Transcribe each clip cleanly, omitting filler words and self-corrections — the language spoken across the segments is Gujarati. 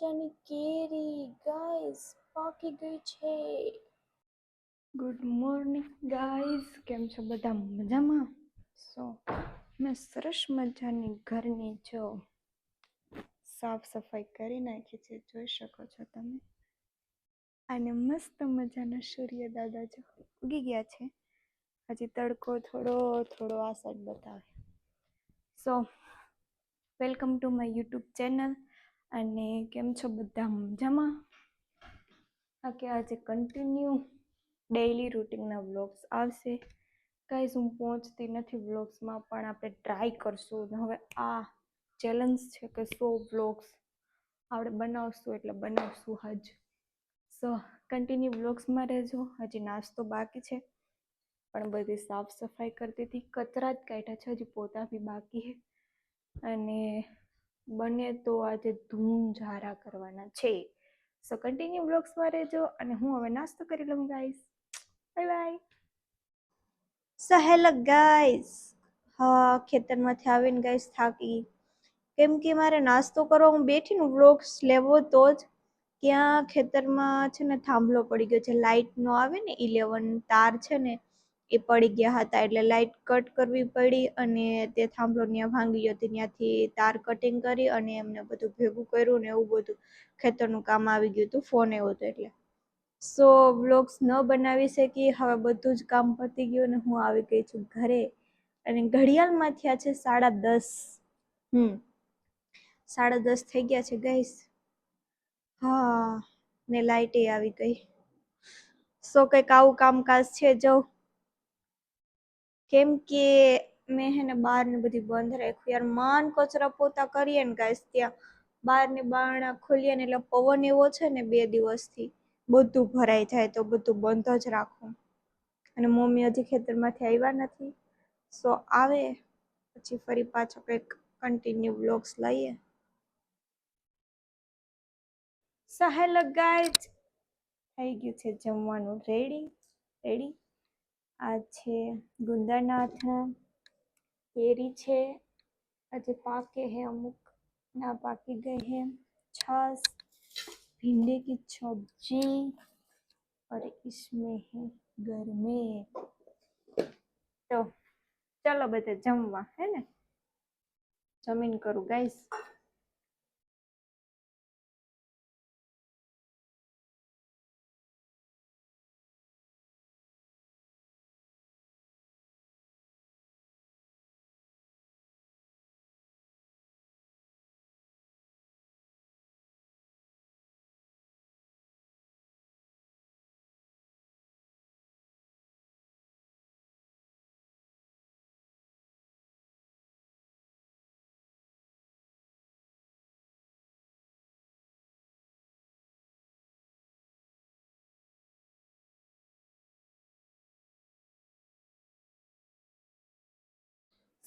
મસ્તની કેરી ગાઈસ પાકી ગઈ છે. ગુડ મોર્નિંગ ગાઈસ, કેમ છો બધા? મજામાં? સો મેં સરસ મજાની ઘરની જો સાફ સફાઈ કરી નાખી છે, જોઈ શકો છો તમે. અને મસ્ત મજાના સૂર્ય દાદા જો ઉગી ગયા છે. હજી તડકો થોડો થોડો આ સાઈડ બતાવે. સો welcome to my YouTube channel. અને કેમ છો બધા? મજામાં? કે આજે કન્ટિન્યુ ડેઈલી રૂટીનના વ્લોગ્સ આવશે. ગાઈઝ હું પહોંચતી નથી વ્લોગ્સમાં, પણ આપણે ટ્રાય કરશું. હવે આ ચેલેન્જ છે કે 100 વ્લોગ્સ આપણે બનાવશું એટલે બનાવશું હજ. સો કન્ટિન્યુ વ્લોગ્સમાં રહેજો. હજી નાસ્તો બાકી છે, પણ બધી સાફ સફાઈ કરતી હતી. કચરા જ કાઢ્યા છે, હજી પોતા બી બાકી છે. અને બને તો આજે ધૂમ ઝારા કરવાના છે. સો કન્ટિન્યુ બ્લોગ્સમાં રહેજો. અને હું હવે નાસ્તો કરી લઉં guys. Bye bye. So hello guys. હા, ખેતરમાંથી આવીને ગાઈસ થાકી, કેમ કે મારે નાસ્તો કરવા હું બેઠી ને વ્લોગ્સ લેવો તો જ ત્યાં ખેતરમાં છે ને થાંભલો પડી ગયો છે. લાઇટ નો આવે ને 11 તાર છે ને એ પડી ગયા હતા, એટલે લાઇટ કટ કરવી પડી. અને તે થાંભલો ત્યાં ભાંગી ગયો, ત્યાંથી તાર કટિંગ કરી અને એમને બધું ભેગું કર્યું ને એવું બધું ખેતરનું કામ આવી ગયું હતું. ફોન આવ્યો હતો એટલે. સો વ્લોગ્સ ન બનાવી શકી. હવે બધું જ કામ પતી ગયું ને હું આવી ગઈ છું ઘરે. અને ઘડિયાળમાં થયા છે 10:30. 10:30 થઈ ગયા છે ગાઈસ. હા, ને લાઇટ આવી ગઈ. સો કંઈક આવું કામકાજ છે જો. કેમ કે મેં હે ને બહાર ને બધી બંધ રાખ્યું યાર. માન કચરા પોતા કરીએ ને ગાઈસ, ત્યાં બહાર ને બારણા ખોલીએ ને એટલે પવન એવો છે ને 2 દિવસથી બધું ભરાઈ જાય, તો બધું બંધ જ રાખું. અને મમ્મી હજી ખેતરમાંથી આવ્યા નથી. સો આવે પછી ફરી પાછો કંઈક કન્ટિન્યુ વ્લોગ્સ લઈએ. સો હેલો ગાઈઝ, થઈ ગયું છે જમવાનું રેડી. આ છે ગુંદાના અથાણા, કેરી છે, આજે પાકે હે અમુક, ના પાકી ગઈ है, छाछ, भिंडी की सब्जी और इसमें है गरमे. તો ચલો બધા જમવા, હે ને? જમીન કરું ગાઈસ.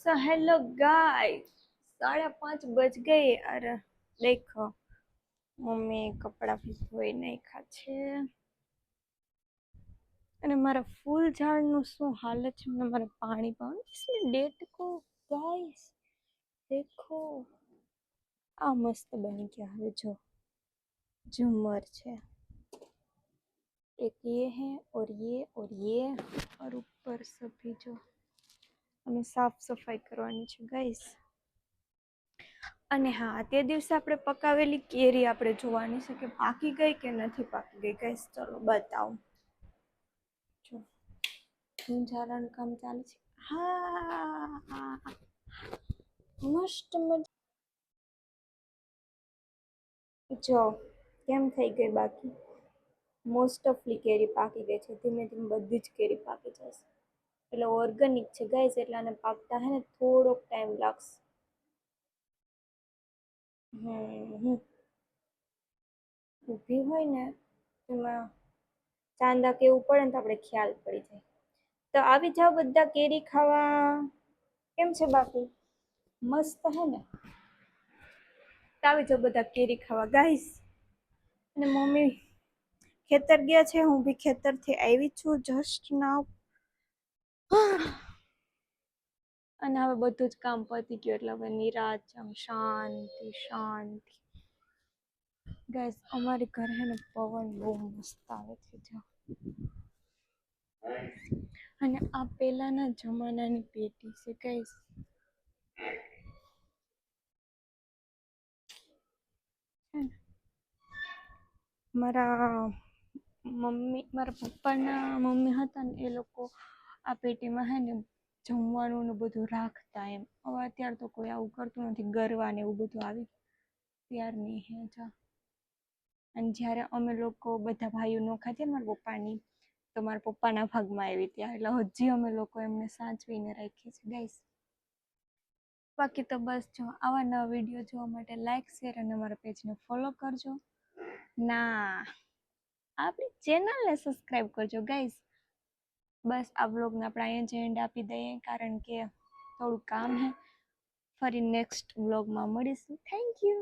सो हेलो गाइस, 5:30 बज गए. अरे देखो मम्मी कपड़ा भी धोई નાખ્યા છે. અને મારા ફૂલ ઝાડનું શું હાલત છે, મને મારે પાણી પાવાનું. इसमें डेट को गाइस देखो, આ મસ્ત બની ગયા. હવે જો ઝુમર છે, एक ये है और ये और ऊपर सभी जो. અને સાફ સફાઈ કરવાની છે ગાઈસ. અને હા, તે દિવસે આપણે પકાવેલી કેરી આપણે જોવાની છે કે પાકી ગઈ કે નથી પાકી ગઈ ગાઈસ. ચલો બતાવું. જો ઝારાનું કામ ચાલે છે. હા, મસ્ત જો કેમ થઈ ગઈ બાકી. મોસ્ટ ઓફલી કેરી પાકી ગઈ છે. ધીમે ધીમે બધી જ કેરી પાકી જશે. એટલે ઓર્ગેનિક છે ગાઈસ, એટલે આને પાકતા હે ને થોડોક ટાઈમ લાગશે. ઊભી હોય ને એમાં ચાંદા કેવું પડે ને તો આપણે ખ્યાલ પડી જાય. તો આવી જાઓ બધા કેરી ખાવા. કેમ છે બાકી? મસ્ત હે ને? તો આવી જાઓ બધા કેરી ખાવા ગાઈસ. અને મમ્મી ખેતર ગયા છે, હું બી ખેતરથી આવી છું જસ્ટ નાવ. અને હવે બધું જ કામ પતી ગયું એટલે હવે નિરાંત, આમ શાંતિ. ગાઈસ અમારે ઘરે હે ને પવન બહુ મસ્ત આવે છે જો. અને આ પહેલાના જમાનાની પેટી છે ગાઈસ. મારા મારા પપ્પાના મમ્મી હતા ને એ લોકો આ પેટીમાં હે ને જમવાનું ને બધું રાખતા એમ. હવે અત્યારે તો કોઈ આવું કરતું નથી, ગરવા ને એવું બધું આવી ત્યારની હે જા. અને જ્યારે અમે લોકો બધા ભાઈઓ નોખા થયા મારા પપ્પાની, તો મારા પપ્પાના ભાગમાં આવી ત્યાં, એટલે હજી અમે લોકો એમને સાચવીને રાખીએ છીએ ગાઈસ. બાકી તો બસ જો આવા નવા વિડીયો જોવા માટે લાઈક શેર અને અમારા પેજને ફોલો કરજો. ના, આપણી ચેનલને સબસ્ક્રાઈબ કરજો ગાઈસ. બસ આ વ્લોગને આપણે અહીંયા જ એન્ડ આપી દઈએ, કારણ કે થોડું કામ હે. ફરી નેક્સ્ટ વ્લોગમાં મળીશું. Thank you.